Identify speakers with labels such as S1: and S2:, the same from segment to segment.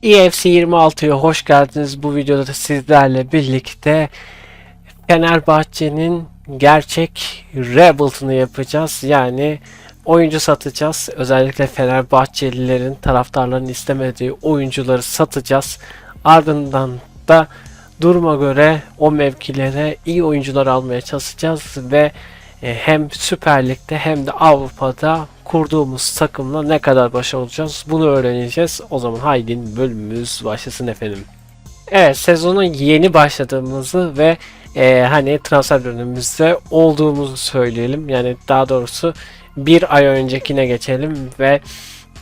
S1: EFC 26'ya hoş geldiniz. Bu videoda da sizlerle birlikte Fenerbahçe'nin gerçek rebuild'ını yapacağız. Yani oyuncu satacağız. Özellikle Fenerbahçelilerin, taraftarların istemediği oyuncuları satacağız. Ardından da duruma göre o mevkilere iyi oyuncular almaya çalışacağız ve hem Süper Lig'de hem de Avrupa'da kurduğumuz takımla ne kadar başarılı olacağız bunu öğreneceğiz. O zaman haydi bölümümüz başlasın efendim. Evet, sezona yeni başladığımızı ve hani transfer dönemimizde olduğumuzu söyleyelim. Yani daha doğrusu bir ay öncekine geçelim ve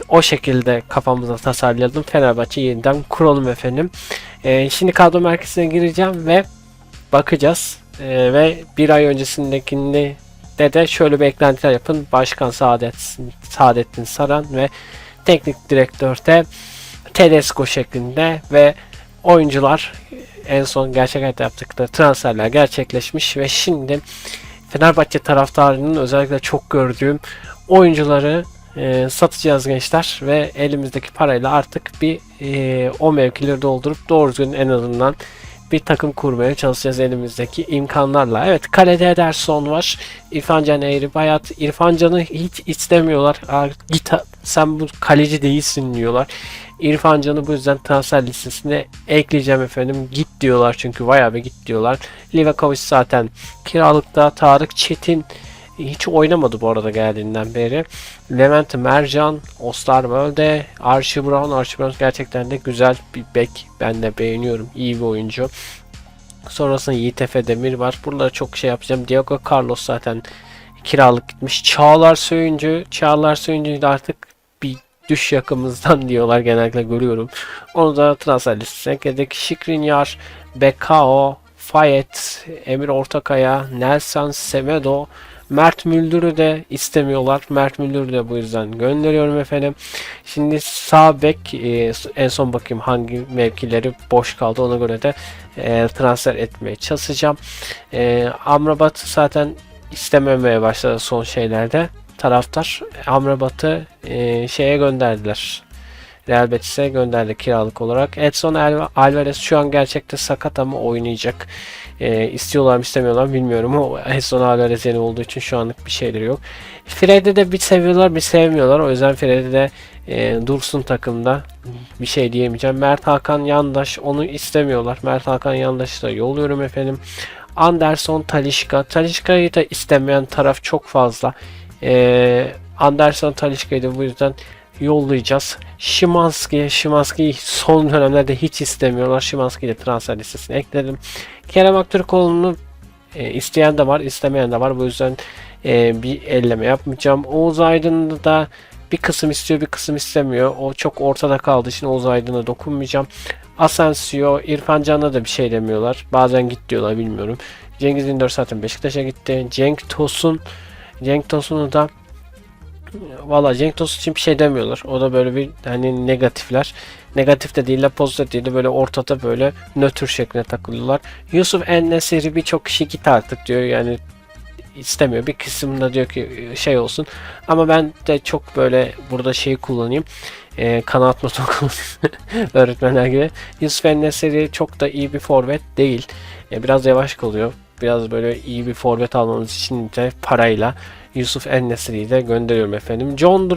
S1: o şekilde kafamıza tasarlayalım. Fenerbahçe yeniden kuralım efendim. Şimdi kadro merkezine gireceğim ve bakacağız. Ve bir ay öncesindekini de şöyle bir eklentiler yapın. Başkan Saadettin Saran ve teknik direktör de Tedesco şeklinde ve oyuncular en son gerçek hayatta yaptıkları transferler gerçekleşmiş ve şimdi Fenerbahçe taraftarının özellikle çok gördüğüm oyuncuları satacağız gençler ve elimizdeki parayla artık bir o mevkileri doldurup doğru düzgün en azından bir takım kurmaya çalışacağız elimizdeki imkanlarla. Evet, kalede Ederson var. İrfan Can Eğribayat. İrfan Can'ı hiç istemiyorlar. Git sen bu kaleci değilsin diyorlar. İrfan Can'ı bu yüzden transfer listesine ekleyeceğim efendim. Git diyorlar çünkü bayağı bir git diyorlar. Livakovic zaten kiralıkta. Tarık Çetin hiç oynamadı bu arada geldiğinden beri. Levent Mercan, Osterwolde, Archie Brown. Archie Brown gerçekten de güzel bir bek. Ben de beğeniyorum. İyi bir oyuncu. Sonrasında Yiğit Efe Demir var. Buralara çok şey yapacağım. Diego Carlos zaten kiralık gitmiş. Çağlar Söyüncü. Çağlar Söyüncü'yü de artık bir düş yakımızdan diyorlar, genellikle görüyorum. Onu da transfer listesine ekledik. Skriniar, Bekao, Fayet, Emir Ortakaya, Nelson Semedo, Mert Müldür'ü de istemiyorlar. Mert Müldür'ü de bu yüzden gönderiyorum efendim. Şimdi sağ bek en son bakayım hangi mevkileri boş kaldı, ona göre de transfer etmeye çalışacağım. Amrabat zaten istememeye başladı son şeylerde. Taraftar Amrabat'ı şeye gönderdiler. Real Betis'e gönderdi kiralık olarak. Edson Alvarez şu an gerçekte sakat ama oynayacak. İstiyorlar mı istemiyorlar mı bilmiyorum. O Edson Alvarez yeni olduğu için şu anlık bir şeyleri yok. Fred'i de bir seviyorlar bir sevmiyorlar. O yüzden Fred'i de dursun takımda. Bir şey diyemeyeceğim. Mert Hakan Yandaş, onu istemiyorlar. Mert Hakan Yandaş'ı da yolluyorum efendim. Anderson Talisca. Talisca'yı da istemeyen taraf çok fazla. Anderson Talisca'yı da bu yüzden yollayacağız. Szymański'yi son dönemlerde hiç istemiyorlar. Szymański'yi de transfer listesine ekledim. Kerem Aktürkoğlu'nu isteyen de var, istemeyen de var. Bu yüzden bir elleme yapmayacağım. Oğuz Aydın'ı da bir kısım istiyor, bir kısım istemiyor. O çok ortada kaldığı için Oğuz Aydın'a dokunmayacağım. Asensio, İrfan Can'a da bir şey demiyorlar. Bazen git diyorlar, bilmiyorum. Cengiz Ünder zaten Beşiktaş'a gitti. Cenk Tosun'u da valla Cenk Tosun için bir şey demiyorlar. O da böyle bir hani negatifler. Negatif de değil de pozitif değil de böyle ortada böyle nötr şeklinde takılıyorlar. Yusuf En-Nesyri birçok kişi git artık diyor, yani istemiyor. Bir kısımda diyor ki şey olsun. Ama ben de çok böyle burada şeyi kullanayım. Kanaat notu kullanayım. Öğretmenler gibi. Yusuf En-Nesyri çok da iyi bir forvet değil. Biraz yavaş kalıyor. Biraz böyle iyi bir forvet almamız için de parayla Yusuf En-Nesyri'yi de gönderiyorum efendim. John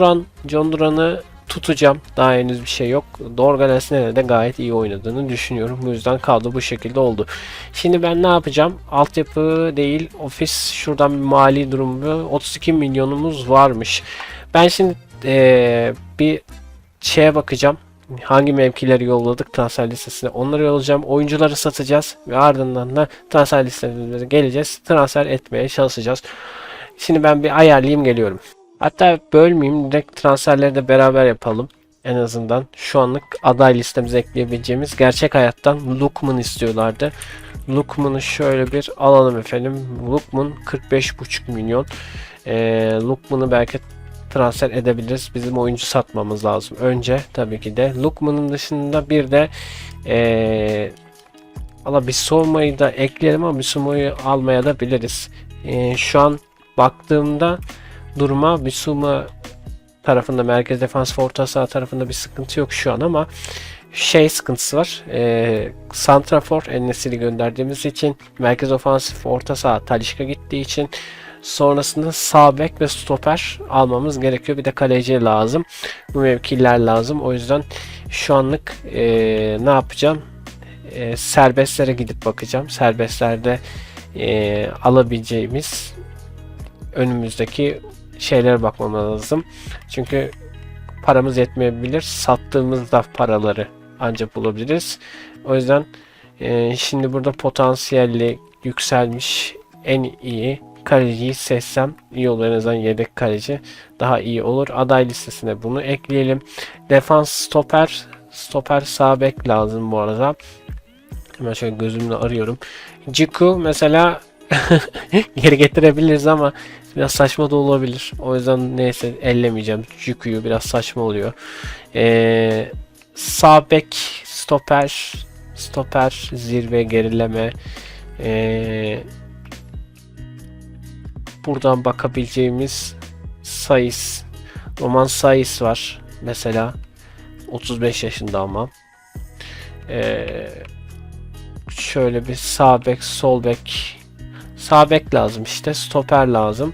S1: Duran'ı tutacağım. Daha henüz bir şey yok. Dorgan Esner'e de gayet iyi oynadığını düşünüyorum. Bu yüzden kadro bu şekilde oldu. Şimdi ben ne yapacağım? Altyapı değil, ofis, şuradan bir mali durumu 32 milyonumuz varmış. Ben şimdi bir şeye bakacağım. Hangi mevkileri yolladık transfer listesine, onları yollayacağım. Oyuncuları satacağız ve ardından da transfer listelerine geleceğiz. Transfer etmeye çalışacağız. Şimdi ben bir ayarlayayım, geliyorum. Hatta bölmeyeyim, direkt transferleri de beraber yapalım. En azından şu anlık aday listemize ekleyebileceğimiz, gerçek hayattan Lookman istiyorlardı. Lookman'ı şöyle bir alalım efendim. Lookman 45,5 milyon. Lookman'ı belki transfer edebiliriz. Bizim oyuncu satmamız lazım önce tabii ki de. Lookman'ın dışında bir de Bissouma'yı da ekleyelim ama Bissouma'yı almaya da biliriz. Şu an baktığımda duruma Bissouma tarafında, merkez defans orta saha tarafında bir sıkıntı yok şu an ama şey sıkıntısı var. Santrafor En-Nesyri gönderdiğimiz için, merkez ofansif orta saha Talisca gittiği için, sonrasında sağ bek ve stoper almamız gerekiyor. Bir de kaleci lazım. Bu mevkiler lazım. O yüzden şu anlık ne yapacağım? Serbestlere gidip bakacağım. Serbestlerde alabileceğimiz önümüzdeki şeylere bakmam lazım. Çünkü paramız yetmeyebilir. Sattığımızda paraları ancak bulabiliriz. O yüzden şimdi burada potansiyelli yükselmiş en iyi kaleciyi seçsem iyi olur. En azından yedek kaleci daha iyi olur. Aday listesine bunu ekleyelim. Defans stoper sağ bek lazım bu arada. Hemen şöyle gözümle arıyorum. Ciku mesela geri getirebiliriz ama biraz saçma da olabilir. O yüzden neyse ellemeyeceğim. Ciku'yu biraz saçma oluyor. Sağ bek stoper zirve gerileme. Buradan bakabileceğimiz Saiz, Roman Saiz var mesela, 35 yaşında ama. Şöyle bir sağ bek, sol bek, sağ bek lazım işte, stoper lazım.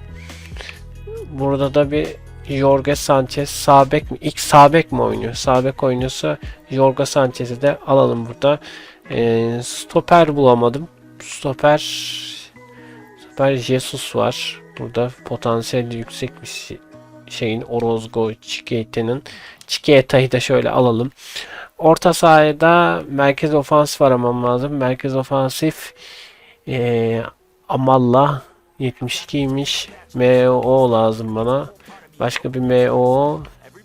S1: Burada da bir Jorge Sanchez sağ bek mi? İlk sağ bek mi oynuyor? Sağ bek oynuyorsa Jorge Sanchez'i de alalım burada. Stoper bulamadım. Stoper Jesus var. Burada potansiyeli yüksek bir şeyin Orozco Chiquita'yı da şöyle alalım. Orta sahada merkez ofansif aramam lazım. Merkez ofansif Amalla 72'ymiş. MO lazım bana. Başka bir MO.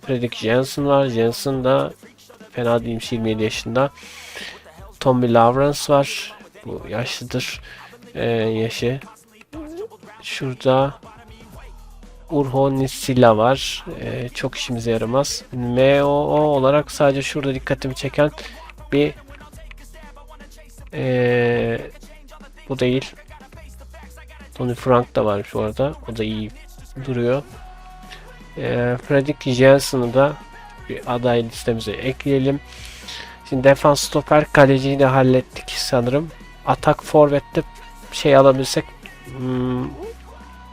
S1: Fredrik Jensen var. Jensen da fena değilmiş, 27 yaşında. Tommy Lawrence var. Bu yaşlıdır. Yaşı. Şurada Urho Nisila var. Çok işimize yaramaz. MO olarak sadece şurada dikkatimi çeken bir bu değil. Tony Frank da var şu arada. O da iyi duruyor. Fredrik Jensen'ı da bir aday listemize ekleyelim. Şimdi defans, stoper, kaleciyi de hallettik sanırım. Atak forvette şey alabilsek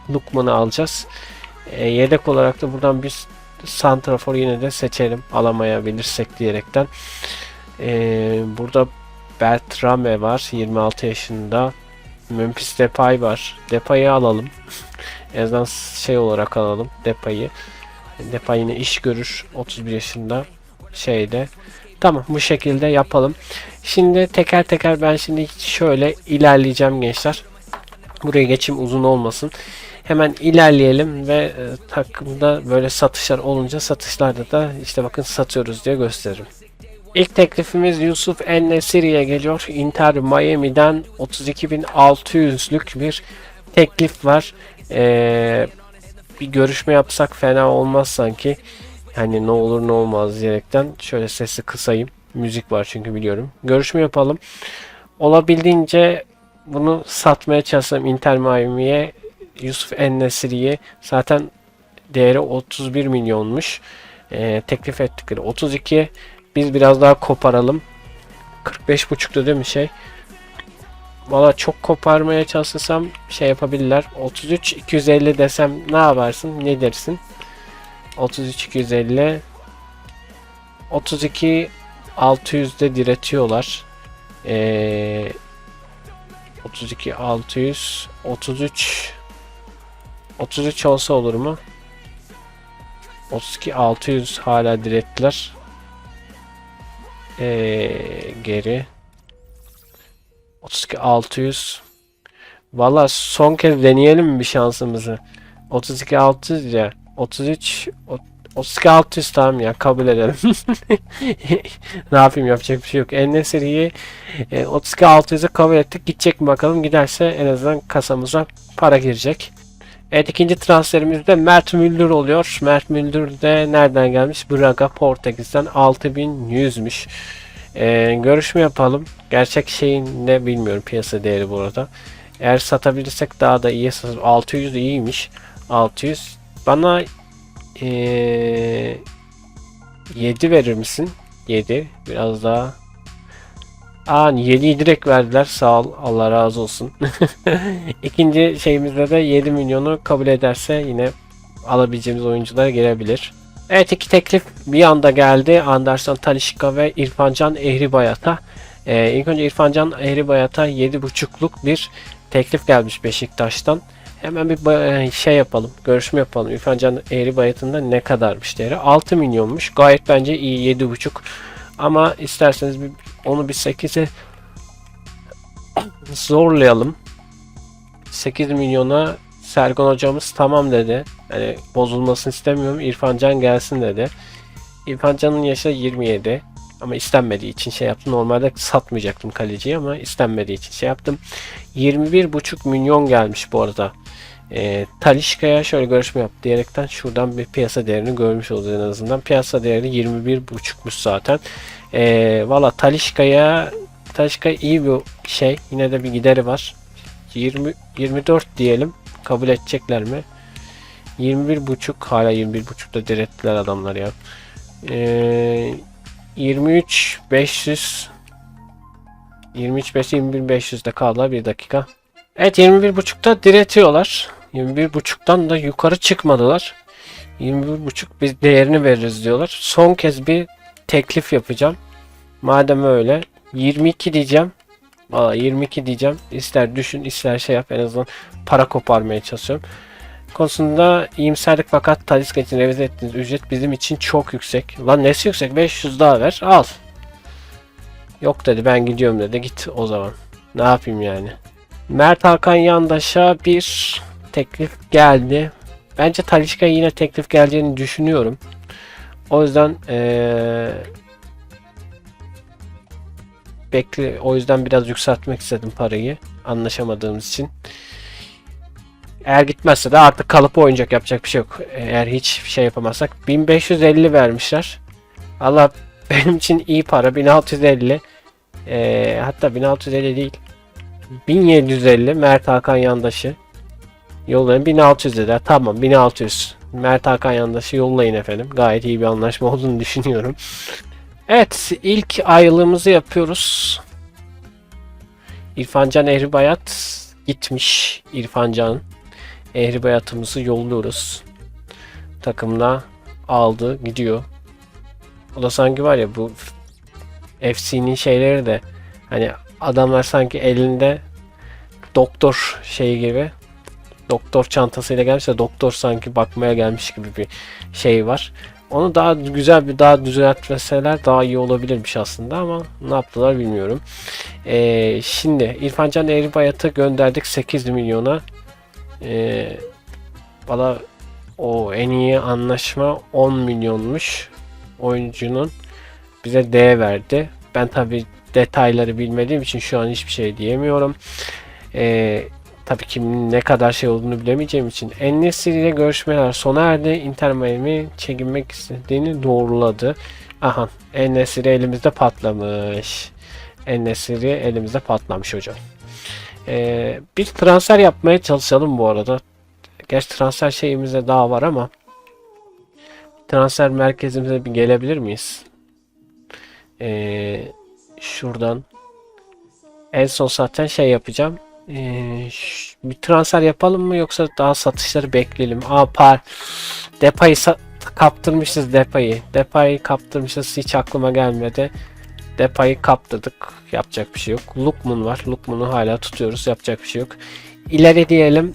S1: Lukman'ı alacağız. Yedek olarak da buradan bir santrafor yine de seçelim. Alamayabilirsek diyerekten. Burada Bertrame var. 26 yaşında. Memphis Depay var. Depay'ı alalım. En azından şey olarak alalım Depay'ı. Depay yine iş görür. 31 yaşında şeyde. Tamam, bu şekilde yapalım. Şimdi teker teker ben şimdi şöyle ilerleyeceğim gençler. Buraya geçim uzun olmasın. Hemen ilerleyelim ve takımda böyle satışlar olunca satışlarda da işte bakın satıyoruz diye gösteririm. İlk teklifimiz Yusuf En-Nesyri'ye geliyor. Inter Miami'den 32.600'lük bir teklif var. Bir görüşme yapsak fena olmaz sanki. Yani ne olur ne olmaz diyerekten şöyle sesi kısayım. Müzik var çünkü biliyorum. Görüşme yapalım. Olabildiğince bunu satmaya çalışalım Inter Miami'ye. Yusuf En-Nesyri'ye zaten değeri 31 milyonmuş. Teklif ettikleri 32. Biz biraz daha koparalım. 45.5'tu değil mi şey? Valla çok koparmaya çalışsam şey yapabilirler. 33 250 desem ne yaparsın? Ne dersin? 33 250 32 600'de diretiyorlar. 32 600 33 olsa olur mu? 32 600 hala direttiler. Geri 32 600. Valla son kez deneyelim mi bir şansımızı? 32 600 ya. 32 600 tamam ya, kabul edelim. Ne yapayım, yapacak bir şey yok. En-Nesyri'yi 32 600'e kabul ettik. Gidecek mi bakalım. Giderse en azından kasamıza para girecek. Evet, ikinci transferimiz de Mert Müldür oluyor. Mert Müldür de nereden gelmiş? Braga, Portekiz'den 6100'müş. Görüşme yapalım. Gerçek şeyin ne bilmiyorum, piyasa değeri bu arada. Eğer satabilirsek daha da iyi. 600 iyiymiş. 600. Bana 7 verir misin? 7. Biraz daha. 7'yi direkt verdiler. Sağ ol. Allah razı olsun. İkinci şeyimizde de 7 milyonu kabul ederse yine alabileceğimiz oyuncular gelebilir. Evet, iki teklif bir anda geldi. Anderson Talisca ve İrfancan Ehribayat'a. İlk önce İrfancan Ehribayat'a 7,5'luk bir teklif gelmiş Beşiktaş'tan. Hemen bir şey yapalım. Görüşme yapalım. İrfancan Ehribayat'ın da ne kadarmış değeri? 6 milyonmuş. Gayet bence iyi, 7,5. Ama isterseniz onu bir 8'e zorlayalım. 8 milyona Sergen hocamız tamam dedi. Yani bozulmasını istemiyorum. İrfancan gelsin dedi. İrfancan'ın yaşı 27. Ama istenmediği için şey yaptım. Normalde satmayacaktım kaleciyi ama istenmediği için şey yaptım. 21,5 milyon gelmiş bu arada. Talisca'ya şöyle görüşme yap diyerekten şuradan bir piyasa değerini görmüş olacağız en azından. Piyasa değeri 21,5'muş zaten. Valla Talisca iyi bir şey. Yine de bir gideri var. 24 diyelim. Kabul edecekler mi? 21,5 hala 21,5'da direttiler adamlar ya. 23,500 21,500'de kaldılar bir dakika. Evet, 21,5'ta diretiyorlar. 21,5'tan da yukarı çıkmadılar. 21,5 biz değerini veririz diyorlar. Son kez bir teklif yapacağım. Madem öyle 22 diyeceğim. Valla 22 diyeceğim. İster düşün ister şey yap, en azından para koparmaya çalışıyorum. Konusunda iyimserlik fakat Talisca için revize ettiğiniz ücret bizim için çok yüksek. Lan nesi yüksek? 500 daha ver. Al. Yok dedi, ben gidiyorum dedi. Git o zaman. Ne yapayım yani. Mert Hakan Yandaş'a bir teklif geldi. Bence Talisca'ya yine teklif geleceğini düşünüyorum. O yüzden o yüzden biraz yükseltmek istedim parayı. Anlaşamadığımız için. Eğer gitmezse de artık kalıp oynayacak, yapacak bir şey yok. Eğer hiç şey yapamazsak 1550 vermişler. Allah, benim için iyi para 1650. Hatta 1650 değil. 1750 Mert Hakan Yandaş'ı yollayın. 1600 dediler. Tamam, 1600. Mert Hakan Yandaş'ı yollayın efendim. Gayet iyi bir anlaşma olduğunu düşünüyorum. Evet, ilk ayrılığımızı yapıyoruz. İrfancan Ehribayat gitmiş. İrfancan Ehribayat'ımızı yolluyoruz. Takımla aldı gidiyor. O da sanki var ya, bu FC'nin şeyleri de hani adamlar sanki elinde doktor şeyi gibi, doktor çantasıyla gelmiş de doktor sanki bakmaya gelmiş gibi bir şey var. Onu daha güzel bir daha düzeltmeseler daha iyi olabilirmiş aslında ama ne yaptılar bilmiyorum. Şimdi İrfancan Ehribayat'ı gönderdik 8 milyona. Valla o en iyi anlaşma 10 milyonmuş. Oyuncunun bize D verdi. Ben tabi detayları bilmediğim için şu an hiçbir şey diyemiyorum. Tabii kimin ne kadar şey olduğunu bilemeyeceğim için. En-Nesyri ile görüşmeler sona erdi. Inter Miami çekinmek istediğini doğruladı. Aha, En-Nesyri elimizde patlamış. En-Nesyri elimizde patlamış hocam. Bir transfer yapmaya çalışalım bu arada. Gerçi transfer şeyimizde daha var ama transfer merkezimize bir gelebilir miyiz? Şuradan en son zaten şey yapacağım. Bir transfer yapalım mı yoksa daha satışları bekleyelim? Depay'ı kaptırmışız Depay'ı. Depay'ı kaptırmışız, hiç aklıma gelmedi. Depay'ı kaptırdık. Yapacak bir şey yok. Lookman var. Lookman'ı hala tutuyoruz. Yapacak bir şey yok.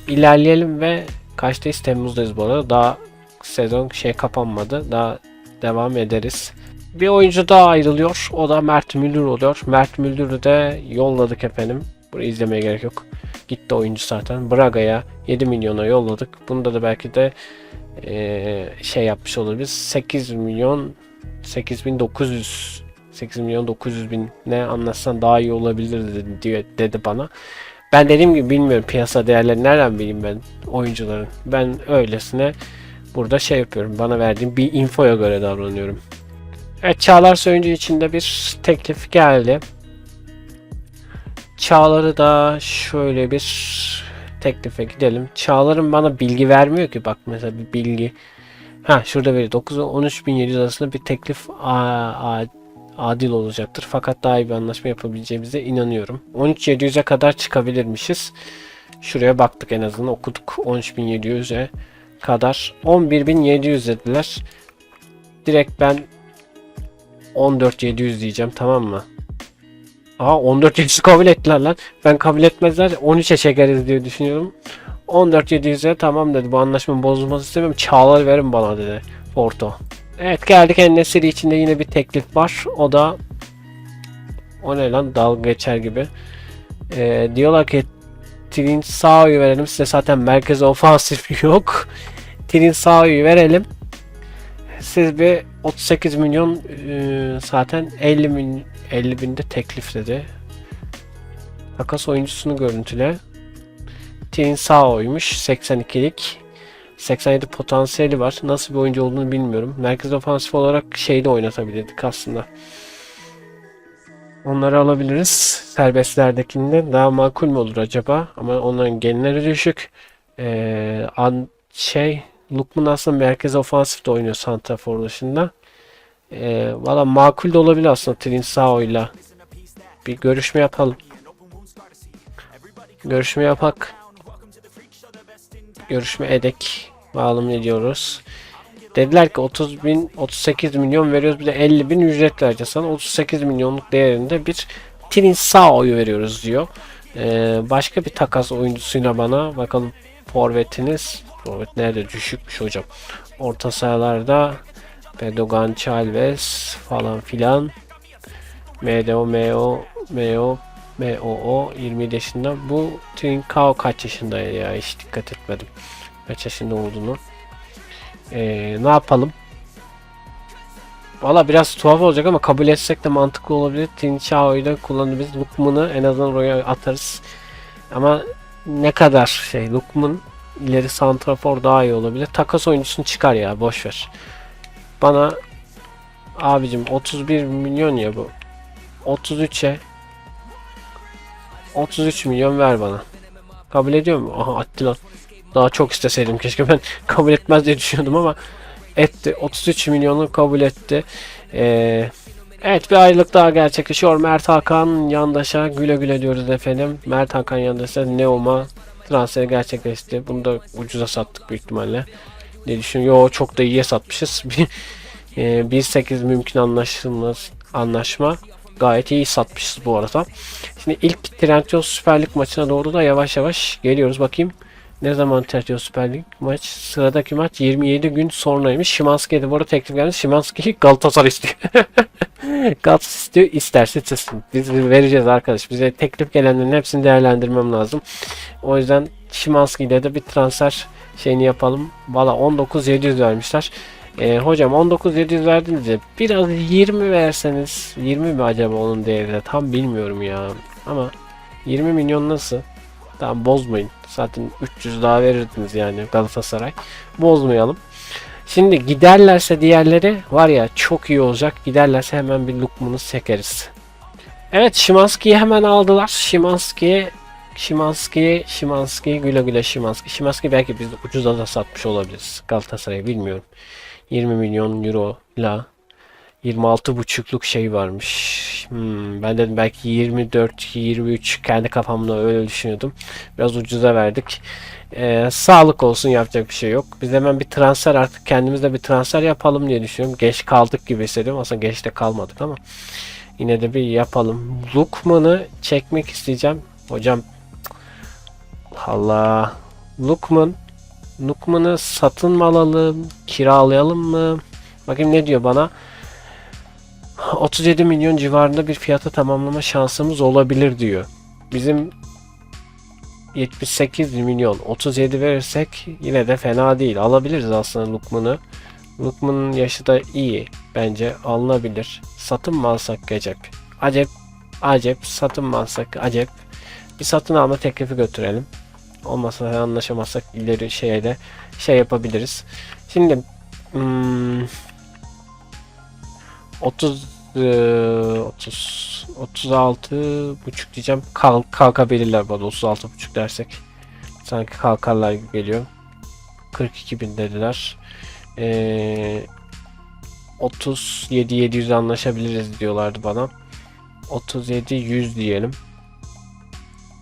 S1: İlerleyelim ve kaçtayız? Temmuz'dayız bu arada. Daha sezon kapanmadı. Daha devam ederiz. Bir oyuncu daha ayrılıyor. O da Mert Müldür oluyor. Mert Müldür'ü de yolladık efendim. Burayı izlemeye gerek yok. Gitti oyuncu zaten. Braga'ya 7 milyona yolladık. Bunda da belki de şey yapmış olabiliriz. 8 milyon 900 bin ne anlatsan daha iyi olabilir dedi bana. Ben dediğim gibi bilmiyorum piyasa değerleri, nereden bileyim ben oyuncuların. Ben öylesine burada şey yapıyorum. Bana verdiğim bir infoya göre davranıyorum. Evet, Çağlar Söyüncü için de bir teklif geldi. Çağlar'ı da şöyle bir teklife gidelim. Çağlar'ın bana bilgi vermiyor ki, bak mesela bir bilgi. Şurada veriyor. 9 ile 13.700 arasında bir teklif adil olacaktır. Fakat daha iyi bir anlaşma yapabileceğimize inanıyorum. 13.700'e kadar çıkabilirmişiz. Şuraya baktık, en azından okuduk. 13.700'e kadar. 11.700 dediler. Direkt ben 14.700 diyeceğim, tamam mı? Aha, 14.700 kabul ettiler lan. Ben kabul etmezler 13'e çekeriz diye düşünüyorum. 14.700'e tamam dedi. Bu anlaşmanın bozulması istemiyorum. Çağlar verin bana dedi Porto. Evet, geldik En-Nesyri içinde yine bir teklif var. O ne lan, dalga geçer gibi. Diyorlar ki Trincão'yu verelim size, zaten merkez ofansif yok. Trincão'yu verelim. Siz bir 38 milyon zaten 50 binde teklif dedi. Takas oyuncusunu görüntüle. Trincão'ymuş, 82'lik. 87 potansiyeli var. Nasıl bir oyuncu olduğunu bilmiyorum. Merkez ofansif olarak şeyde oynatabilirdik aslında. Onları alabiliriz. Serbestlerdekinde daha makul mü olur acaba? Ama onların genleri düşük. Lookman aslında merkez ofansif de oynuyor santrafor dışında. Valla makul de olabilir aslında Trincão'yla. Bir görüşme yapalım. Görüşme yapak. Görüşme edek. Bağlım ediyoruz. Dediler ki 38 milyon veriyoruz, bir de 50 bin ücret vereceğiz sana. 38 milyonluk değerinde bir Trincão'yu veriyoruz diyor. Başka bir takas oyuncusuyla bana bakalım, forvetiniz. Forvet nerede, düşükmüş hocam. Orta sahalarda Pedro Alves falan filan. MO 20 yaşında. Bu Trincão kaç yaşında ya, hiç dikkat etmedim kaç yaşında olduğunu. Ne yapalım? Valla biraz tuhaf olacak ama kabul etsek de mantıklı olabilir. Trincão'yu da kullanabiliriz. Lookman'ı en azından oraya atarız. Ama ne kadar Lookman ileri santrafor daha iyi olabilir. Takas oyuncusunu çıkar ya, boşver. Bana abicim 31 milyon ya bu. 33 milyon ver bana. Kabul ediyor mu? Aha, attı lan. Daha çok isteseydim keşke, ben kabul etmez diye düşünüyordum ama etti. 33 milyonu kabul etti. Evet, bir ayrılık daha gerçekleşiyor. Mert Hakan Yandaş'a güle güle diyoruz efendim. Mert Hakan Yandaş'a Neom'a transferi gerçekleşti. Bunu da ucuza sattık büyük ihtimalle. Ne düşünüyorum? Yo, çok da iyiye satmışız. 1.8 mümkün anlaşma. Gayet iyi satmışız bu arada. Şimdi ilk Trendyol Süper Lig maçına doğru da yavaş yavaş geliyoruz. Bakayım ne zaman Trendyol Süper Lig maç? Sıradaki maç 27 gün sonraymış. Szymański'ye de bu arada teklif geldi. Szymański Galatasaray istiyor. Galatasaray istiyor, isterse istesin. Biz vereceğiz arkadaş. Bize teklif gelenlerin hepsini değerlendirmem lazım. O yüzden Szymański'yle de bir transfer şeyini yapalım. Valla 19.700 vermişler. Hocam 19.700 verdiniz ya, biraz 20 verseniz, 20 mi acaba onun değeri de tam bilmiyorum ya, ama 20 milyon nasıl? Tamam, bozmayın, zaten 300 daha verirdiniz yani Galatasaray, bozmayalım. Şimdi giderlerse diğerleri var ya, çok iyi olacak. Giderlerse hemen bir Lookman'ı sekeriz. Evet, Szymański'yi hemen aldılar. Szymański güle güle Szymański. Szymański belki biz ucuza da satmış olabiliriz Galatasaray'a, bilmiyorum. 20 milyon euro ile 26,5'luk şey varmış. Ben dedim belki 24-23, kendi kafamda öyle düşünüyordum. Biraz ucuza verdik. Sağlık olsun, yapacak bir şey yok. Biz hemen bir transfer, artık kendimizde bir transfer yapalım diye düşünüyorum. Geç kaldık gibi hissediyorum. Aslında geç de kalmadık ama yine de bir yapalım. Lookman'ı çekmek isteyeceğim. Hocam Allah, Lookman'ı satın mı alalım, kiralayalım mı? Bakayım ne diyor bana. 37 milyon civarında bir fiyata tamamlama şansımız olabilir diyor. Bizim 78 milyon, 37 verirsek yine de fena değil. Alabiliriz aslında Lookman'ı. Lookman'ın yaşı da iyi. Bence alınabilir. Satın mı alsak acep? Acep satın mı alsak acep? Bir satın alma teklifi götürelim. Olmazsa, anlaşamazsak ileri şey yapabiliriz. Şimdi 36 buçuk diyeceğim. Kalkabilirler bana 36 buçuk dersek. Sanki kalkarlar gibi geliyor. 42 bin dediler. 37-700 anlaşabiliriz diyorlardı bana. 37-100 diyelim.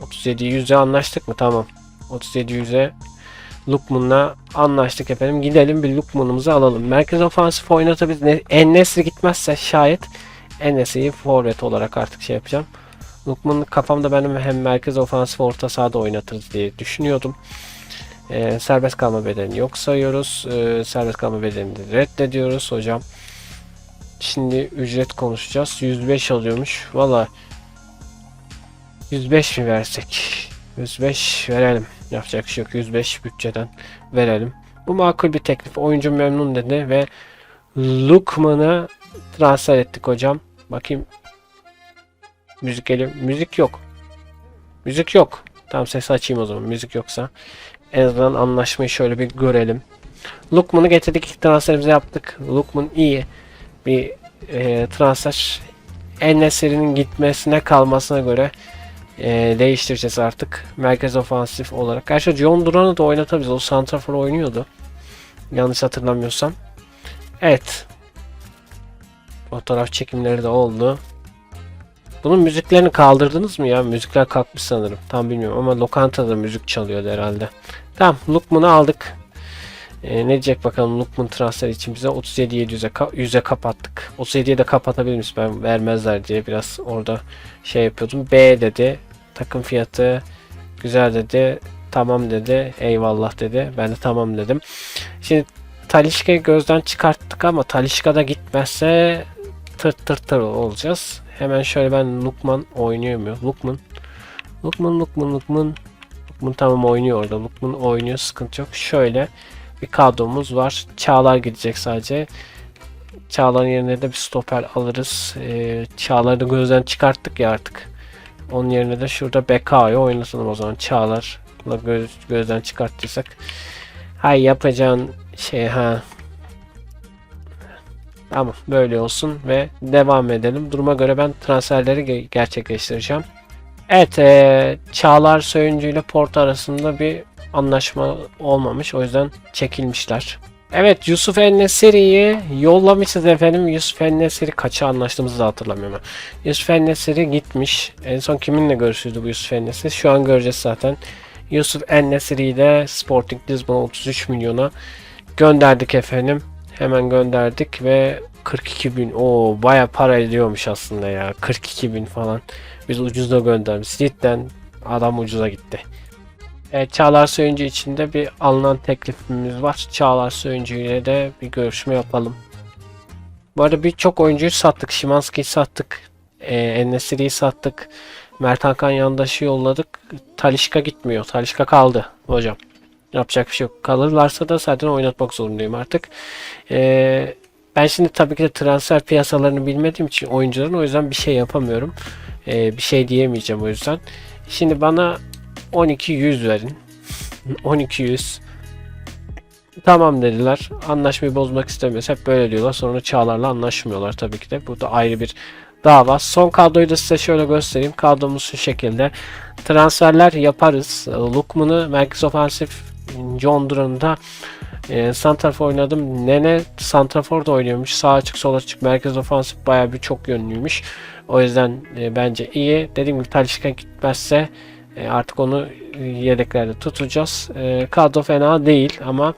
S1: 37-100'e anlaştık mı? Tamam. 37-100'e Lookman'la anlaştık efendim. Gidelim bir Lookman'ımızı alalım. Merkez ofansif oynatabiliriz. En-Nesyri gitmezse şayet En-Nesyri'yi forvet olarak artık şey yapacağım. Lookman'ı kafamda benim hem merkez ofansif orta sahada oynatırız diye düşünüyordum. Serbest kalma bedelini yok sayıyoruz. Serbest kalma bedelini de reddediyoruz hocam. Şimdi ücret konuşacağız. 105 alıyormuş. Valla 105 mi versek? 105 verelim. Yapacak bir şey yok. 105 bütçeden verelim. Bu makul bir teklif. Oyuncu memnun dedi ve Lookman'ı transfer ettik hocam. Bakayım. Müzik geliyor. Müzik yok. Müzik yok. Tamam, sesi açayım o zaman. Müzik yoksa. En azından anlaşmayı şöyle bir görelim. Lookman'ı getirdik. İlk transferimizi yaptık. Lookman iyi bir transfer. En-Nesyri'nin gitmesine kalmasına göre değiştireceğiz artık. Merkez ofansif olarak. Gerçi John Duran'ı da oynatabiliriz. O santrafor oynuyordu. Yanlış hatırlamıyorsam. Evet. Fotoğraf çekimleri de oldu. Bunun müziklerini kaldırdınız mı ya? Müzikler kalkmış sanırım. Tam bilmiyorum ama lokantada müzik çalıyordu herhalde. Tamam, Lookman'ı aldık. Ne diyecek bakalım Lookman transfer için bize 37.700'e kapattık. 37'ye de kapatabilir miyiz? Ben vermezler diye biraz orada şey yapıyordum. B dedi. Takım fiyatı güzel dedi. Tamam dedi. Eyvallah dedi. Ben de tamam dedim. Şimdi Talisca'yı gözden çıkarttık ama Talisca da gitmezse tır olacağız. Hemen şöyle ben Lookman oynuyor mu? Lookman tamam oynuyor orada. Lookman oynuyor, sıkıntı yok. Şöyle bir kadromuz var. Çağlar gidecek sadece. Çağlar'ın yerine de bir stoper alırız. Çağlar'ı da gözden çıkarttık ya artık. Onun yerine de şurada BK'yı oynatalım o zaman. Çağlar'la gözden çıkarttıysak. Hay yapacağın şey ha. Tamam, böyle olsun ve devam edelim. Duruma göre ben transferleri gerçekleştireceğim. Evet, Çağlar Söyüncü ile Porto arasında bir anlaşma olmamış. O yüzden çekilmişler. Evet, Yusuf En-Nesyri'yi yollamışız efendim. Yusuf En-Nesyri kaça anlaştığımızı da hatırlamıyorum. Yusuf En-Nesyri gitmiş. En son kiminle görüşüyordu bu Yusuf En-Nesyri? Şu an göreceğiz zaten. Yusuf En-Nesyri'yi de Sporting Lisbon'a 33 milyona gönderdik efendim. Hemen gönderdik ve 42 bin. O baya para ediyormuş aslında ya. 42 bin falan. Biz ucuza göndermiş. Cidden adam ucuza gitti. Çağlar Söyüncü için de bir alınan teklifimiz var. Çağlar Söyüncü ile de bir görüşme yapalım. Bu arada birçok oyuncuyu sattık. Szymański'yi sattık. En-Nesyri'yi sattık. Mert Hakan Yandaş'ı yolladık. Talisca gitmiyor. Talisca kaldı hocam. Yapacak bir şey yok. Kalırlarsa da zaten oynatmak zorundayım artık. Ben şimdi tabii ki de transfer piyasalarını bilmediğim için oyuncuların, o yüzden bir şey yapamıyorum. Bir şey diyemeyeceğim o yüzden. Şimdi bana 12.100 verin. 12.100. Tamam dediler. Anlaşmayı bozmak istemiyoruz. Hep böyle diyorlar. Sonra Çağlar'la anlaşmıyorlar tabii ki de. Bu da ayrı bir dava. Son kadroyu da size şöyle göstereyim. Kadromuz şu şekilde. Transferler yaparız. Lookman'ı merkez ofansif, John Duran'da santrafor oynadım. Nene santrafor da oynuyormuş. Sağ açık, sol açık, merkez ofansif bayağı bir çok yönlüymüş. O yüzden bence iyi. Dediğim gibi Talisca gitmezse artık onu yedeklerde tutacağız. Kadro fena değil ama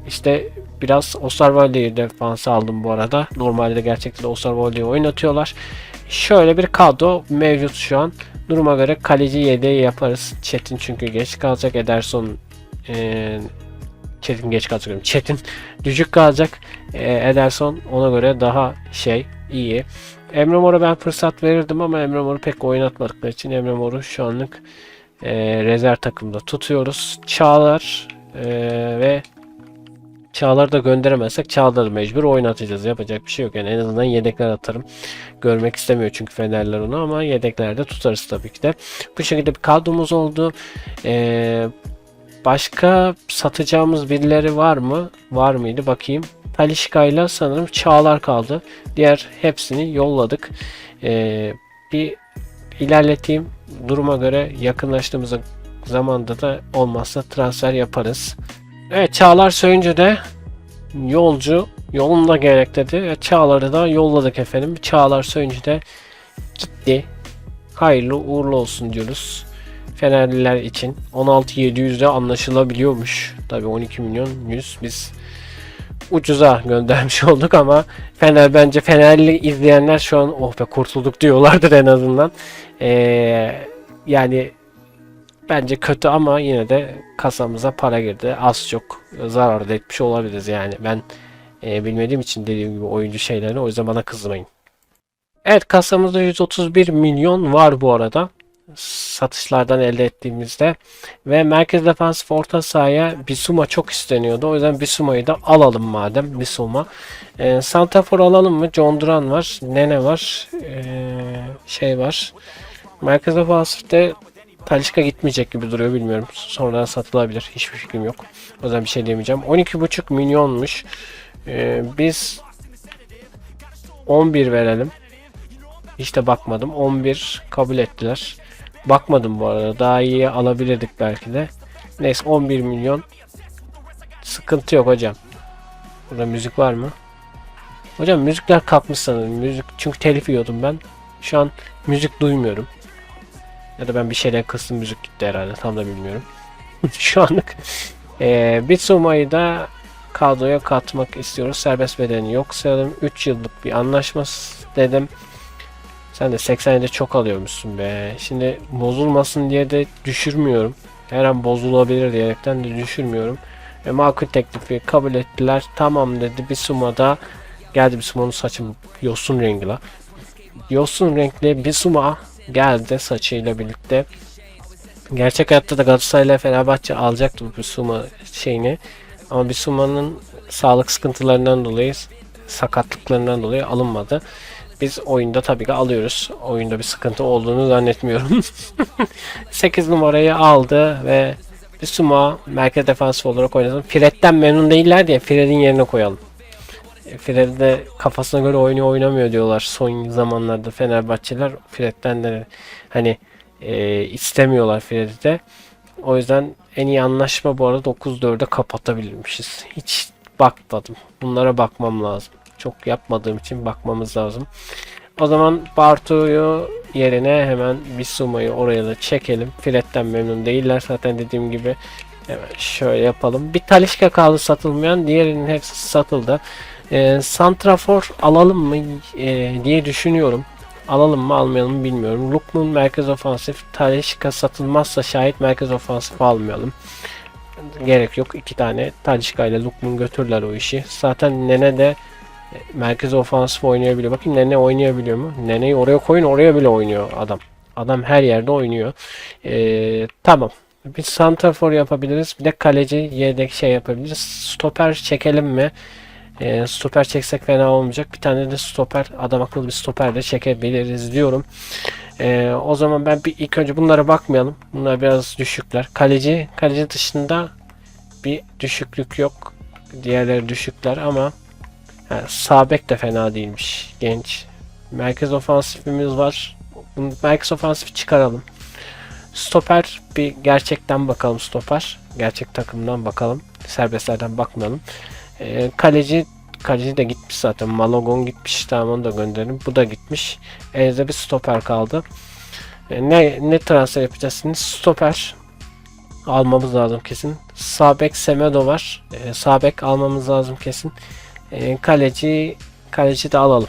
S1: işte biraz Osterwolde'yi defansa aldım bu arada. Normalde de gerçekten de Osterwolde'yi oynatıyorlar. Şöyle bir kadro mevcut şu an. Duruma göre kaleci yedeği yaparız. Çetin çünkü geç kalacak. Ederson Çetin geç kalacak. Çetin düşük kalacak. Ederson ona göre daha iyi. Emre Mor'a ben fırsat verirdim ama Emre Mor'u pek oynatmadıkları için Emre Mor'u şu anlık rezerv takımda tutuyoruz. Çağlar ve Çağlar'ı da gönderemezsek Çağlar'ı mecbur oynatacağız. Yapacak bir şey yok. Yani en azından yedekler atarım. Görmek istemiyor çünkü Fenerler onu, ama yedeklerde tutarız tabii ki de. Bu şekilde bir kadromuz oldu. Başka satacağımız birileri var mı? Var mıydı? Bakayım. Talisca ile sanırım Çağlar kaldı. Diğer hepsini yolladık. Bir ilerleteyim. Duruma göre yakınlaştığımız zamanda da olmazsa transfer yaparız. Evet, Çağlar Söyüncü de yolcu. Yolunda gerek dedi. Çağlar'ı da yolladık efendim. Çağlar Söyüncü de gitti. Hayırlı uğurlu olsun diyoruz. Fenerliler için 16.700'de anlaşılabiliyormuş. Tabii 12 milyon 100 biz ucuza göndermiş olduk ama bence Fenerli izleyenler şu an oh be kurtulduk diyorlardır en azından. Yani bence kötü ama yine de kasamıza para girdi. Az çok zarar da etmiş olabiliriz yani. Ben bilmediğim için dediğim gibi oyuncu şeylerini, o yüzden bana kızmayın. Evet, kasamızda 131 milyon var bu arada. Satışlardan elde ettiğimizde. Ve merkez defansif orta sahaya Bissouma çok isteniyordu. O yüzden Bissouma'yı da alalım madem. Bissouma. Santrafor alalım mı? John Duran var. Nene var. Şey var. Merkez defansifte Talisca gitmeyecek gibi duruyor, bilmiyorum. Sonradan satılabilir. Hiçbir fikrim yok. O yüzden bir şey diyemeyeceğim. 12,5 milyonmuş. Biz 11 verelim. Hiç de bakmadım. 11 kabul ettiler. Bakmadım bu arada. Daha iyi alabilirdik belki de. Neyse 11 milyon. Sıkıntı yok hocam. Burada müzik var mı? Hocam müzikler kalkmış sanırım. Müzik, çünkü telif yiyordum ben. Şu an müzik duymuyorum. Ya da ben bir şeyler kıstım, müzik gitti herhalde. Tam da bilmiyorum. Şu anlık. Bitsuma'yı da kadroya katmak istiyoruz. Serbest bedeni yok sayalım. 3 yıllık bir anlaşma dedim. Sen de 87'de çok alıyormuşsun be. Şimdi bozulmasın diye de düşürmüyorum. Her an bozulabilir diyerekten de düşürmüyorum. Makul teklifi kabul ettiler. Tamam dedi. Bissouma da geldi. Bissouma'nın saçı yosun rengi la. Yosun renkli Bissouma geldi saçıyla birlikte. Gerçek hayatta da Galatasaray ile Fenerbahçe alacaktı bu Bissouma şeyini. Ama Bissouma'nın sağlık sıkıntılarından dolayı, sakatlıklarından dolayı alınmadı. Biz oyunda tabii ki alıyoruz. Oyunda bir sıkıntı olduğunu zannetmiyorum. 8 numarayı aldı ve Bissouma merkez defansif olarak oynadı. Fred'den memnun değiller diye Fred'in yerine koyalım. Fred de kafasına göre oynuyor oynamıyor diyorlar son zamanlarda Fenerbahçeliler. Fred'den de hani istemiyorlar Fred'i de. O yüzden en iyi anlaşma bu arada 9-4'e kapatabilirmişiz. Hiç bakmadım. Bunlara bakmam lazım. Çok yapmadığım için bakmamız lazım. O zaman Bartu'yu yerine hemen Bissouma'yı oraya da çekelim. Fred'den memnun değiller zaten dediğim gibi. Hemen şöyle yapalım. Bir Talisca kaldı satılmayan. Diğerinin hepsi satıldı. Santrafor alalım mı diye düşünüyorum. Alalım mı almayalım mı bilmiyorum. Lukman merkez ofansif. Talisca satılmazsa şayet merkez ofansif almayalım. Gerek yok. 2 tane Talisca ile Lukman götürürler o işi. Zaten Nene de merkez ofansif oynayabiliyor. Bakın Nene oynayabiliyor mu? Nene'yi oraya koyun, oraya bile oynuyor adam. Adam her yerde oynuyor. Tamam. Bir santrafor yapabiliriz. Bir de kaleci yedek şey yapabiliriz. Stoper çekelim mi? Stoper çeksek fena olmayacak. Bir tane de stoper, adam akıllı bir stoper de çekebiliriz diyorum. O zaman ben ilk önce bunlara bakmayalım. Bunlar biraz düşükler. Kaleci dışında bir düşüklük yok. Diğerleri düşükler ama sağ bek de fena değilmiş. Genç. Merkez ofansifimiz var. Bunu merkez ofansif çıkaralım. Stoper bir gerçekten bakalım stoper. Gerçek takımdan bakalım. Serbestlerden bakmayalım. Kaleci de gitmiş zaten. Malogon gitmiş. Tamam, onu da gönderelim. Bu da gitmiş. Elimizde bir stoper kaldı. Ne transfer yapacağız? Stoper almamız lazım kesin. Sağ bek Semedo var. Sağ bek almamız lazım kesin. Kaleci de alalım.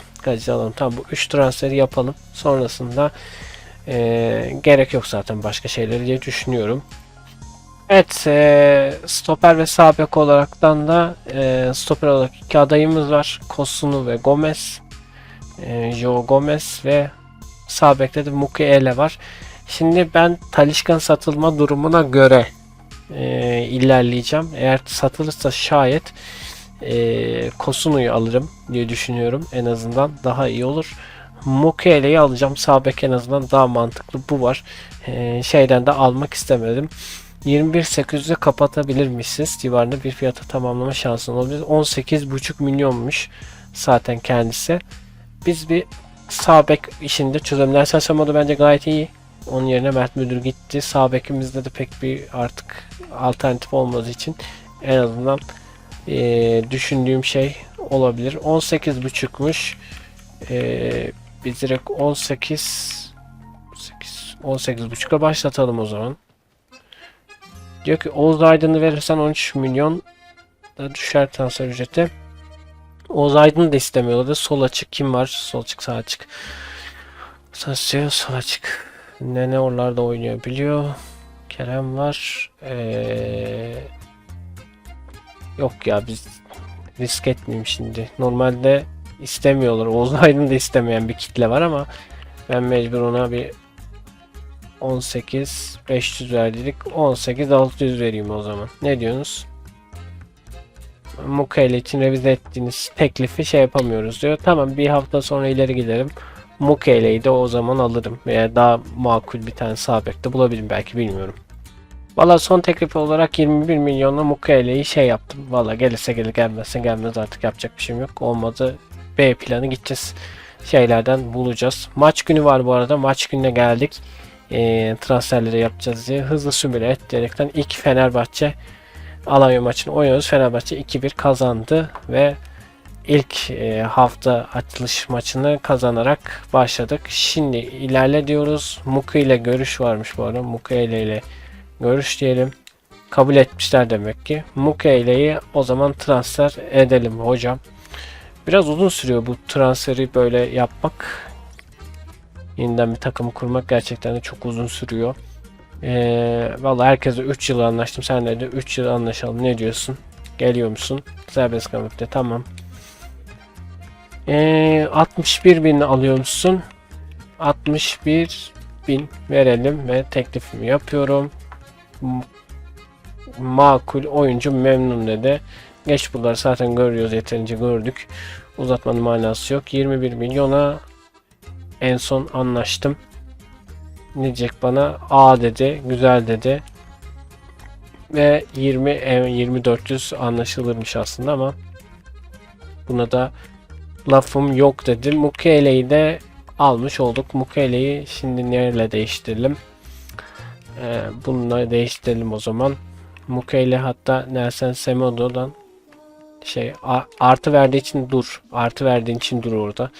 S1: Tamam, bu 3 transferi yapalım. Sonrasında gerek yok zaten başka şeyleri diye düşünüyorum. Evet, stoper ve sağ bek olaraktan da stoper olarak 2 adayımız var. Kosunu ve Gomez. Joe Gomez ve sağ bekte de Mukiele var. Şimdi ben Talisca'nın satılma durumuna göre ilerleyeceğim. Eğer satılırsa şayet Kosunu'yu alırım diye düşünüyorum. En azından daha iyi olur. Mukiele'yi alacağım. Sağ bek en azından daha mantıklı. Bu var. Şeyden de almak istemedim. 21.800'e kapatabilirmişsiniz civarında bir fiyata tamamlama şansın olabilir. 18,5 milyonmuş zaten kendisi. Biz bir sağ bek işinde çözelim. Nelson Semedo bence gayet iyi. Onun yerine Mert Müdür gitti. Sağ bekimizde de pek bir artık alternatif olmadığı için en azından düşündüğüm şey olabilir. 18.5'muş. Biz direkt 18.5'a başlatalım o zaman. Diyor ki Oğuz Aydın'ı verirsen 13 milyon da düşer transfer ücreti. Oğuz Aydın'ı da istemiyorlar. Sol açık kim var? Sol açık, sağ açık. Sağ açık, sol açık. Nene oralarda oynuyor biliyor. Kerem var. Yok ya, biz risk etmeyeyim şimdi. Normalde istemiyorlar. Oğuz Aydın'ı da istemeyen bir kitle var ama ben mecbur ona bir 18.500 verdik. 18.600 vereyim o zaman. Ne diyorsunuz? Mukaele için revize ettiğiniz teklifi şey yapamıyoruz diyor. Tamam, bir hafta sonra ileri giderim. Mukele'yi de o zaman alırım. Veya daha makul bir tane sağ bek de bulabilirim belki, bilmiyorum. Valla son teklifi olarak 21 milyonla Mukele'yi şey yaptım. Valla gelirse gelir, gelmezse gelmez, artık yapacak bir şeyim yok. Olmadı B planı gideceğiz. Şeylerden bulacağız. Maç günü var bu arada. Maç gününe geldik. Transferleri yapacağız diye. Hızlı simüle et diyerekten ilk Fenerbahçe Alanya maçını oynuyoruz. Fenerbahçe 2-1 kazandı ve ilk hafta açılış maçını kazanarak başladık. Şimdi ilerle diyoruz. Muki ile görüş varmış bu arada. Muki ile görüş diyelim. Kabul etmişler demek ki. Muki ile'yi o zaman transfer edelim hocam. Biraz uzun sürüyor bu transferi böyle yapmak. Yeniden bir takım kurmak gerçekten de çok uzun sürüyor. Vallahi herkese 3 yıl anlaştım. Senle de 3 yıl anlaşalım. Ne diyorsun? Geliyor musun? Serbest kalmakta. Tamam. 61.000 alıyor musun? 61.000 verelim ve teklifimi yapıyorum. Makul, oyuncu memnun dedi. Geç, bunları zaten görüyoruz, yeterince gördük. Uzatmanın manası yok. 21 milyona en son anlaştım. Ne diyecek bana? A dedi. Güzel dedi. Ve 2400 anlaşılırmış aslında ama buna da lafım yok dedi. Mukele'yi de almış olduk. Mukele'yi şimdi neyle değiştirelim? Bununla değiştirelim o zaman. Mukele, hatta Nelson Semedo'dan artı verdiği için dur. Artı verdiğin için dur orada.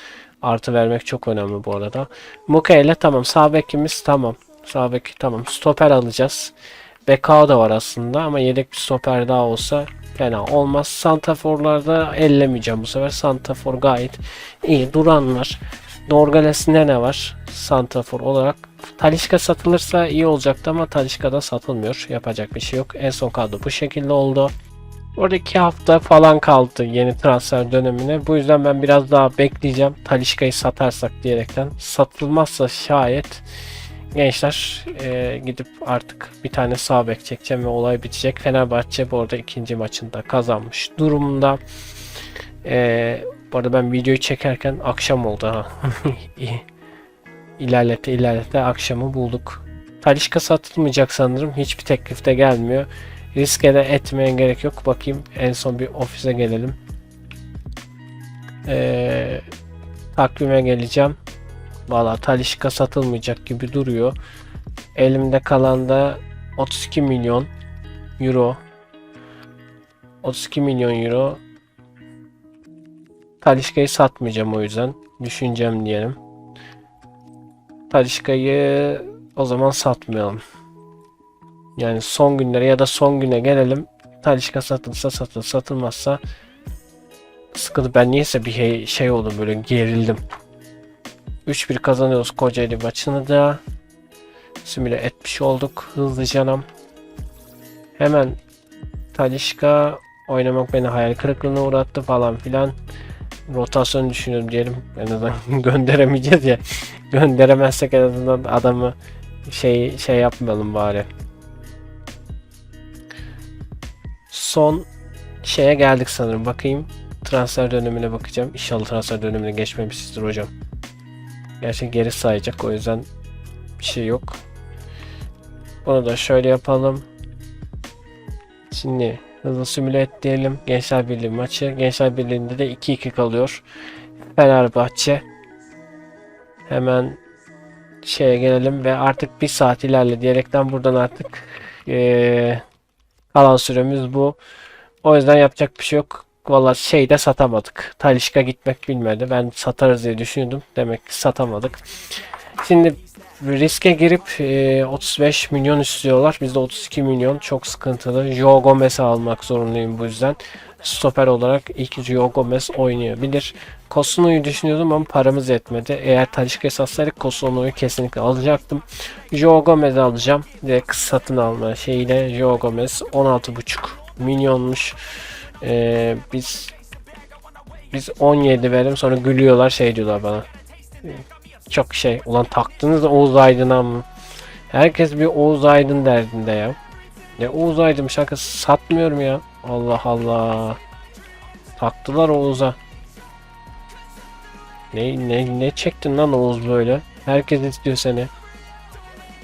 S1: Artı vermek çok önemli bu arada. Mukele tamam. Sağ bekimiz tamam. Sağ bek tamam. Stoper alacağız. Bekao da var aslında ama yedek bir stoper daha olsa fena olmaz. Santrafor'larda ellemeyeceğim bu sefer. Santrafor gayet iyi. Duranlar. Dorgales'inde ne var? Santrafor olarak. Talisca satılırsa iyi olacaktı ama Talisca da satılmıyor. Yapacak bir şey yok. En son kadro bu şekilde oldu. Orada 2 hafta falan kaldı yeni transfer dönemine. Bu yüzden ben biraz daha bekleyeceğim. Talisca'yı satarsak diyerekten. Satılmazsa şayet gençler gidip artık bir tane sağ bek çekeceğim ve olay bitecek. Fenerbahçe bu arada ikinci maçında kazanmış durumda. Bu arada ben videoyu çekerken akşam oldu ha. İlerlete akşamı bulduk. Talisca satılmayacak sanırım. Hiçbir teklif de gelmiyor. Riske de etmeye gerek yok. Bakayım, en son bir ofise gelelim. Takvime geleceğim. Valla Talisca satılmayacak gibi duruyor. Elimde kalan da 32 milyon euro. 32 milyon euro. Talisca'yı satmayacağım o yüzden. Düşüneceğim diyelim. Talisca'yı o zaman satmayalım. Yani son günlere ya da son güne gelelim. Talisca satılsa satıl, satılmazsa sıkıntı. Ben niyeyse bir şey oldum, böyle gerildim. 3-1 kazanıyoruz Kocaeli maçını da. Simüle etmiş olduk hızlıca. Hemen Talisca oynamak beni hayal kırıklığına uğrattı falan filan. Rotasyon düşünüyorum diyelim. En azından gönderemeyeceğiz ya. Gönderemezsek en azından adamı şey yapmayalım bari. Son şeye geldik sanırım. Bakayım. Transfer dönemine bakacağım. İnşallah transfer dönemine geçmemişizdir hocam. Gerçi geri sayacak, o yüzden bir şey yok. Bunu da şöyle yapalım. Şimdi hızlı simüle et diyelim. Gençler Birliği maçı. Gençler Birliği'nde de 2-2 kalıyor. Fenerbahçe. Hemen şeye gelelim ve artık bir saat ilerle diyerekten buradan artık kalan süremiz bu. O yüzden yapacak bir şey yok. Valla şeyde satamadık. Talisca gitmek bilmedi. Ben satarız diye düşündüm. Demek ki satamadık. Şimdi riske girip 35 milyon istiyorlar. Bizde 32 milyon. Çok sıkıntılı. Joe Gomez'i almak zorundayım bu yüzden. Stoper olarak ilk Joe Gomez oynayabilir. Kosuno'yu düşünüyordum ama paramız yetmedi. Eğer Talisca'yı satsaydık Kosuno'yu kesinlikle alacaktım. Joe Gomez'i alacağım. Direkt satın alma şeyiyle Joe Gomez 16,5 milyonmuş. Biz 17 verim, sonra gülüyorlar, şey diyorlar bana. Çok şey, ulan taktınız da Oğuz Aydın'a mı? Herkes bir Oğuz Aydın derdinde ya. Ne Oğuz Aydın şakası, satmıyorum ya. Allah Allah. Taktılar Oğuz'a. Ne çektin lan Oğuz böyle? Herkes istiyor seni.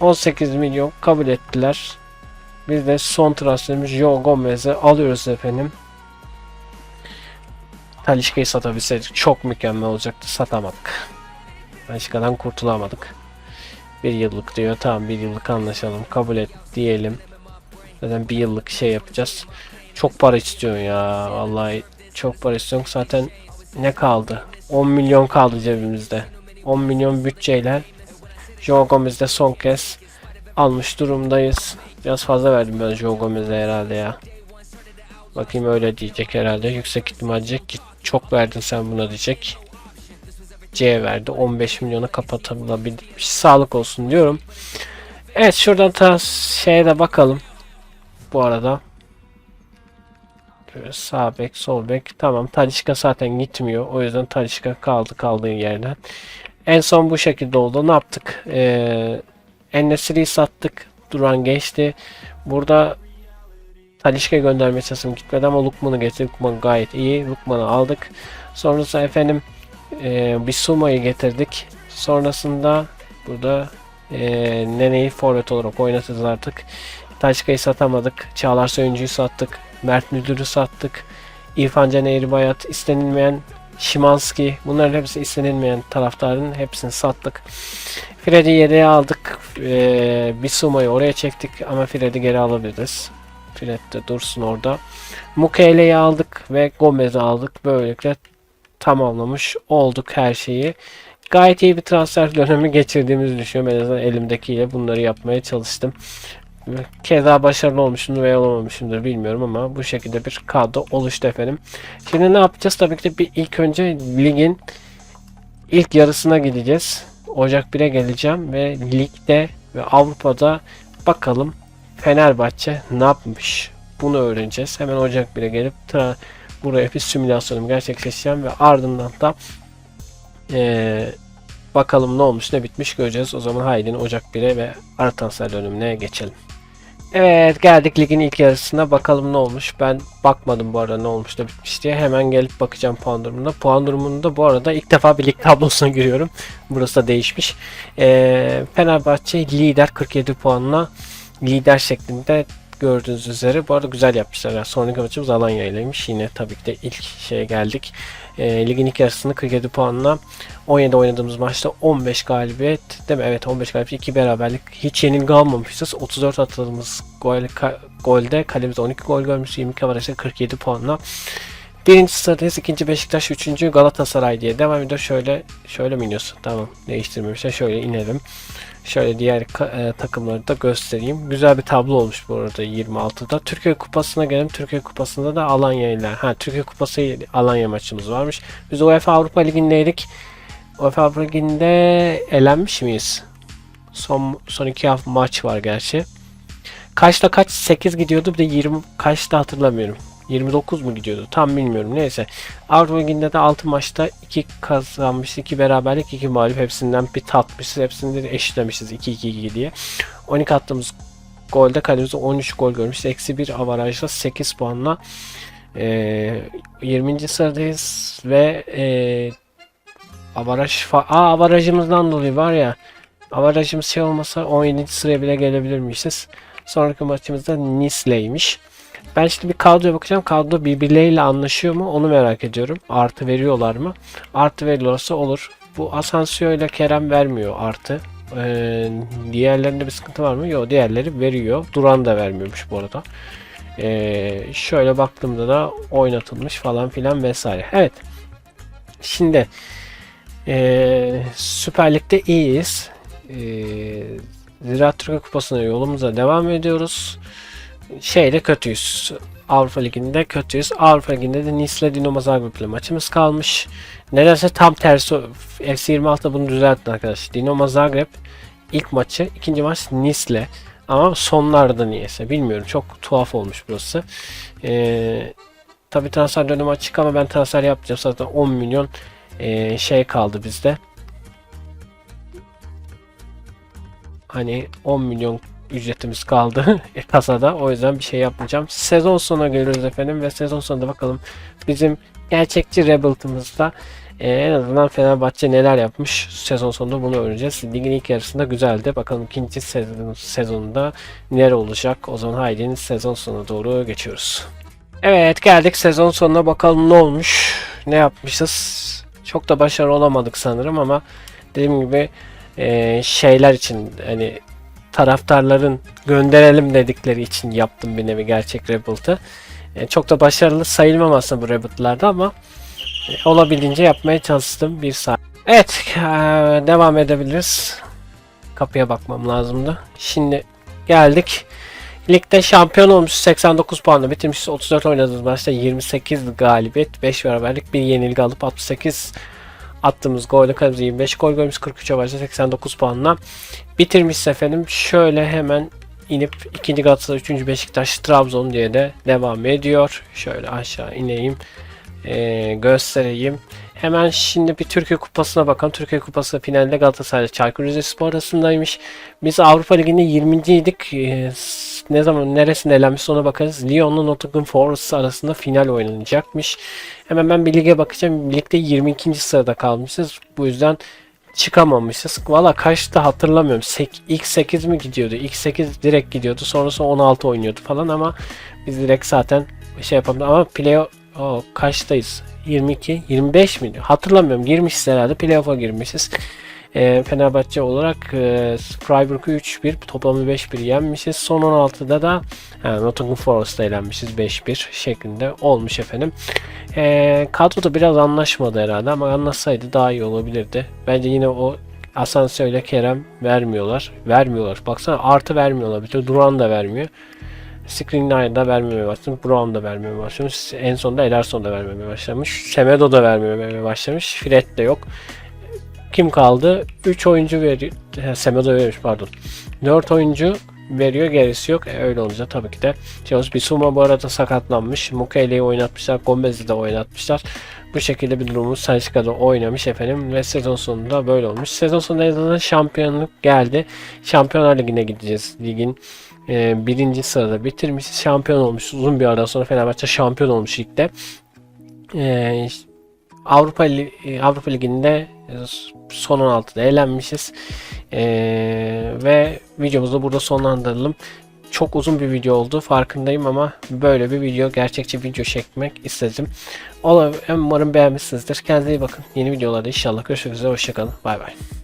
S1: 18 milyon kabul ettiler. Biz de son transferimiz Joe Gomez'i alıyoruz efendim. Talisca'yı satabilseydik çok mükemmel olacaktı. Satamadık. Talisca'dan kurtulamadık. Bir yıllık diyor. Tamam, bir yıllık anlaşalım. Kabul et diyelim. Zaten bir yıllık şey yapacağız. Çok para istiyorsun ya. Vallahi çok para istiyorsun. Zaten ne kaldı? 10 milyon kaldı cebimizde. 10 milyon bütçeyle Joe Gomez'de son kez almış durumdayız. Biraz fazla verdim ben Joe Gomez'e herhalde ya. Bakayım, öyle diyecek herhalde. Yüksek ihtimal diyecek ki çok verdin sen buna diyecek. C verdi. 15 milyona kapatabilmiş. Sağlık olsun diyorum. Evet, şuradan şeye de bakalım. Bu arada. Böyle sağ bek, sol bek. Tamam, Talisca zaten gitmiyor. O yüzden Talisca kaldığı yerden. En son bu şekilde oldu. Ne yaptık? En-Nesyri'yi sattık. Duran geçti. Burada Talisca'ya göndermeye çalıştım, gitmedi ama Lukman'ı getirdik. Lukman gayet iyi. Lukman'ı aldık. Sonrasında efendim Bissouma'yı getirdik. Sonrasında burada Nene'yi forvet olarak oynatacağız artık. Talisca'yı satamadık. Çağlar Söyüncü'yü sattık. Mert Müldür'ü sattık. İrfan Can Eğribayat, istenilmeyen Şimanski. Bunların hepsi istenilmeyen taraftarın hepsini sattık. Fred'i yedeğe aldık. Bissouma'yı oraya çektik ama Fred'i geri alabiliriz. Fred de dursun orada. Mukele'yi aldık ve Gomez'i aldık. Böylelikle tamamlamış olduk her şeyi. Gayet iyi bir transfer dönemi geçirdiğimizi düşünüyorum. En azından elimdekiyle bunları yapmaya çalıştım. Keza başarılı olmuşumdur veya olamamışımdır bilmiyorum ama bu şekilde bir kadro oluştu efendim. Şimdi ne yapacağız? Tabii ki de ilk önce ligin ilk yarısına gideceğiz. Ocak 1'e geleceğim ve ligde ve Avrupa'da bakalım Fenerbahçe ne yapmış? Bunu öğreneceğiz. Hemen Ocak 1'e gelip buraya bir simülasyonumu gerçekleştireceğim ve ardından da bakalım ne olmuş ne bitmiş göreceğiz. O zaman haydi Ocak 1'e ve ara transfer dönemine geçelim. Evet, geldik ligin ilk yarısına, bakalım ne olmuş. Ben bakmadım bu arada ne olmuş da bitmiş diye. Hemen gelip bakacağım puan durumuna. Puan durumunda bu arada ilk defa bir lig tablosuna giriyorum. Burası da değişmiş. Fenerbahçe lider 47 puanla lider şeklinde gördüğünüz üzere. Bu arada güzel yapmışlar. Yani sonraki maçımız Alanya ileymiş. Yine tabii ki de ilk şeye geldik. Ligin ilk yarısını 47 puanla 17 oynadığımız maçta 15 galibiyet değil mi? Evet, 15 galibiyet, 2 beraberlik. Hiç yenilgi almamışız. 34 attığımız golde kalemizde 12 gol görmüş. 22 avarajda 47 puanla. Birinci sıradayız. İkinci Beşiktaş, üçüncü Galatasaray diye devam ediyor. Şöyle mi iniyorsun? Tamam, değiştirmemişler. Şöyle inelim. Şöyle diğer takımları da göstereyim. Güzel bir tablo olmuş bu arada 26'da. Türkiye Kupası'na gelelim. Türkiye Kupası'nda da Alanya ile Türkiye Kupası Alanya maçımız varmış. Biz UEFA Avrupa Ligi'ndeydik. UEFA Avrupa Ligi'nde elenmiş miyiz? Son iki hafta maç var gerçi. Kaçta kaç? 8 gidiyordu. Bir de 20 kaçta hatırlamıyorum. 29 mu gidiyordu? Tam bilmiyorum. Neyse. Avrupa Ligi'nde de 6 maçta 2 kazanmışız, 2 beraberlik, 2 mağlup. Hepsinden bir tatmışız. Hepsini de eşitlemişiz 2-2-2 diye. 12 attığımız golde kalemizde 13 gol görmüşüz. Eksi 1 avarajla 8 puanla 20. sıradayız ve avarajımızdan dolayı var ya, avarajımız şey olmasa 17. sıraya bile gelebilirmişiz. Sonraki maçımızda Nice'leymiş. Ben şimdi bir kadroya bakacağım. Kadro birbirleriyle anlaşıyor mu? Onu merak ediyorum. Artı veriyorlar mı? Artı veriyorlarsa olur. Bu Asensio ile Kerem vermiyor artı. Diğerlerinde bir sıkıntı var mı? Yok, diğerleri veriyor. Duran da vermiyormuş bu arada. Şöyle baktığımda da oynatılmış falan filan vesaire. Evet. Şimdi Süper Lig'de iyiyiz. Ziraat Türkiye Kupası'na yolumuza devam ediyoruz. Şeyde kötüyüz. Avrupa Ligi'nde kötüyüz. Avrupa Ligi'nde de Nice'le Dinamo Zagreb'le maçımız kalmış. Nedense tam tersi. FC26'da bunu düzeltti arkadaşlar. Dinamo Zagreb ilk maçı, ikinci maç Nice'le. Ama sonlarda niyeyse. Bilmiyorum. Çok tuhaf olmuş burası. Tabii transfer dönemi açık ama ben transfer yapacağım. Zaten 10 milyon şey kaldı bizde. Hani 10 milyon ücretimiz kaldı kasada. O yüzden bir şey yapmayacağım. Sezon sonuna geliyoruz efendim ve sezon sonunda bakalım bizim gerçekçi Rebuild'ımızda en azından Fenerbahçe neler yapmış sezon sonunda bunu öğreneceğiz. Ligin ilk yarısında güzeldi. Bakalım ikinci sezonunda neler olacak. O zaman haydi sezon sonuna doğru geçiyoruz. Evet, geldik sezon sonuna, bakalım ne olmuş. Ne yapmışız. Çok da başarılı olamadık sanırım ama dediğim gibi şeyler için, hani taraftarların gönderelim dedikleri için yaptım bir nevi gerçek Rebuild'ı. Çok da başarılı sayılmam aslında bu Rebuild'larda ama olabildiğince yapmaya çalıştım bir saat. Evet, devam edebiliriz. Kapıya bakmam lazımdı. Şimdi geldik. Ligde şampiyon olmuş, 89 puanla bitirmiş. 34 oynadığımız maçta 28 galibiyet, 5 beraberlik, 1 yenilgi alıp 68 attığımız golle kalemize 25 gol koymuş, 43 avarajda 89 puanla bitirmiş efendim. Şöyle hemen inip 2. Galatasaray, 3. Beşiktaş, Trabzon diye de devam ediyor. Şöyle aşağı ineyim, göstereyim. Hemen şimdi bir Türkiye Kupası'na bakalım. Türkiye Kupası finalinde Galatasaray Çaykur Rizespor arasındaymış. Biz Avrupa Ligi'nde 20.ydik. Ne zaman neresinde elenmiş ona bakarız. Lyon'la Nottingham Forest arasında final oynanacakmış. Hemen ben bir lige bakacağım. Ligde 22. sırada kalmışız. Bu yüzden çıkamamışız. Valla kaçta hatırlamıyorum. İlk 8 mi gidiyordu? İlk 8 direkt gidiyordu. Sonrası 16 oynuyordu falan ama biz direkt zaten şey yapamadık. Ama kaçtayız? 22, 25 mi? Hatırlamıyorum. Girmişiz herhalde. Playoff'a girmişiz. Fenerbahçe olarak Freiburg'u 3-1, toplamı 5-1 yenmişiz. Son 16'da da Nottingham Forest'ta elenmişiz 5-1 şeklinde olmuş efendim. Kadroda biraz anlaşmadı herhalde ama anlaşsaydı daha iyi olabilirdi. Bence yine o Asensio ile Kerem vermiyorlar. Baksana, artı vermiyorlar. Bir de Duran da vermiyor. Skriniar da vermemeye başlamış. Brown da vermemeye başlamış. En sonunda Ederson da vermemeye başlamış. Semedo da vermemeye başlamış. Fred de yok. Kim kaldı? 3 oyuncu veriyor. Semedo vermiş, pardon. 4 oyuncu veriyor, gerisi yok. Öyle olunca tabii ki de Bissouma bu arada sakatlanmış. Mukele'yi oynatmışlar. Gomez'i de oynatmışlar. Bu şekilde bir durumumuz Salzburg'da oynamış efendim ve sezon sonunda böyle olmuş. Sezon sonunda en azından şampiyonluk geldi. Şampiyonlar Ligi'ne gideceğiz. Ligin birinci sırada bitirmişiz. Şampiyon olmuş. Uzun bir aradan sonra Fenerbahçe şampiyon olmuş ligde. Avrupa Ligi'nde son 16'da elenmişiz. Ve videomuzu burada sonlandıralım. Çok uzun bir video oldu farkındayım ama böyle bir video, gerçekçi video çekmek istedim. Umarım beğenmişsinizdir. Kendinize iyi bakın. Yeni videolarda inşallah görüşmek üzere. Hoşçakalın. Bay bay.